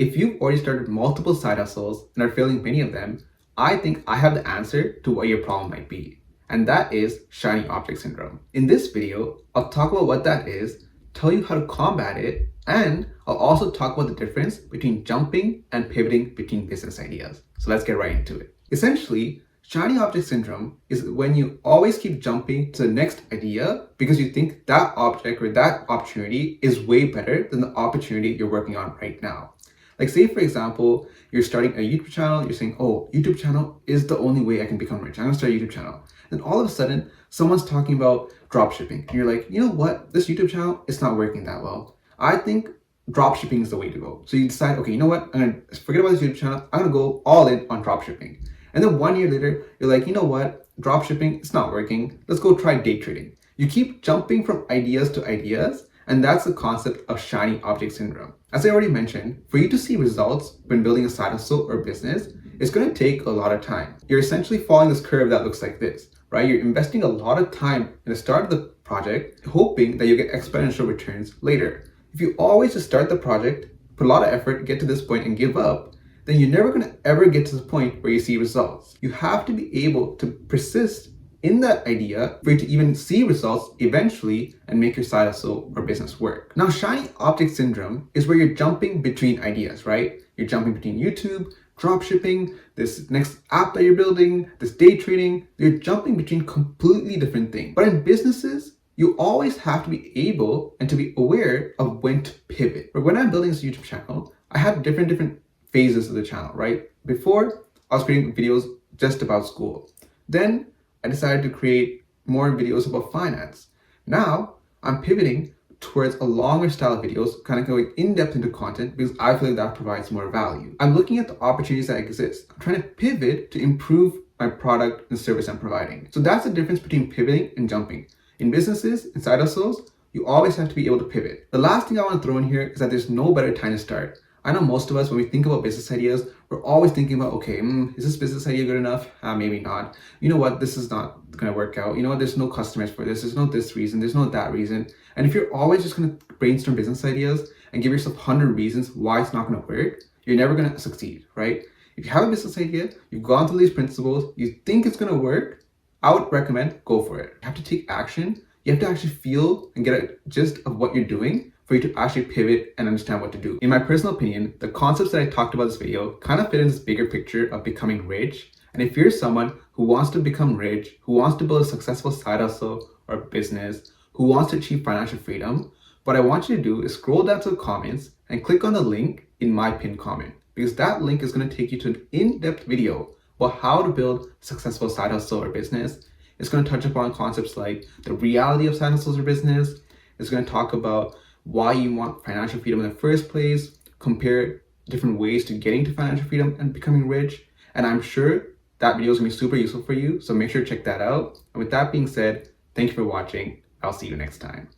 If you've already started multiple side hustles and are failing many of them, I think I have the answer to what your problem might be. And that is shiny object syndrome. In this video, I'll talk about what that is, tell you how to combat it, and I'll also talk about the difference between jumping and pivoting between business ideas. So let's get right into it. Essentially, shiny object syndrome is when you always keep jumping to the next idea because you think that object or that opportunity is way better than the opportunity you're working on right now. Like say, for example, you're starting a YouTube channel, you're saying, oh, YouTube channel is the only way I can become rich. I'm gonna start a YouTube channel. Then all of a sudden, someone's talking about drop shipping. And you're like, you know what? This YouTube channel, it's not working that well. I think drop shipping is the way to go. So you decide, okay, you know what? I'm gonna forget about this YouTube channel. I'm gonna go all in on drop shipping. And then 1 year later, you're like, you know what? Drop shipping, it's not working. Let's go try day trading. You keep jumping from ideas to ideas, and that's the concept of shiny object syndrome. As I already mentioned, for you to see results when building a side hustle or business, it's going to take a lot of time. You're essentially following this curve that looks like this, right? You're investing a lot of time in the start of the project, hoping that you get exponential returns later. If you always just start the project, put a lot of effort, get to this point and give up, then you're never going to ever get to the point where you see results. You have to be able to persist in that idea for you to even see results eventually and make your side hustle or business work. Now, shiny object syndrome is where you're jumping between ideas, right? You're jumping between YouTube, drop shipping, this next app that you're building, this day trading. You're jumping between completely different things. But in businesses, you always have to be able and to be aware of when to pivot. But when I'm building this YouTube channel, I had different phases of the channel, right? Before, I was creating videos just about school. Then I decided to create more videos about finance. Now I'm pivoting towards a longer style of videos, kind of going in depth into content because I feel like that provides more value. I'm looking at the opportunities that exist. I'm trying to pivot to improve my product and service I'm providing. So that's the difference between pivoting and jumping. In businesses, in side hustles, you always have to be able to pivot. The last thing I want to throw in here is that there's no better time to start. I know most of us, when we think about business ideas, we're always thinking about, okay, is this business idea good enough? Maybe not. You know what? This is not going to work out. You know what? There's no customers for this. There's no this reason. There's no that reason. And if you're always just going to brainstorm business ideas and give yourself 100 reasons why it's not going to work, you're never going to succeed, right? If you have a business idea, you've gone through these principles, you think it's going to work, I would recommend go for it. You have to take action. You have to actually feel and get a gist of what you're doing for you to actually pivot and understand what to do. In my personal opinion, the concepts that I talked about in this video kind of fit in this bigger picture of becoming rich. And if you're someone who wants to become rich, who wants to build a successful side hustle or business, who wants to achieve financial freedom, what I want you to do is scroll down to the comments and click on the link in my pinned comment, because that link is going to take you to an in-depth video about how to build a successful side hustle or business. It's going to touch upon concepts like the reality of side hustles or business. It's going to talk about why you want financial freedom in the first place, compare different ways to getting to financial freedom and becoming rich. And I'm sure that video is going to be super useful for you. So make sure to check that out. And with that being said, thank you for watching. I'll see you next time.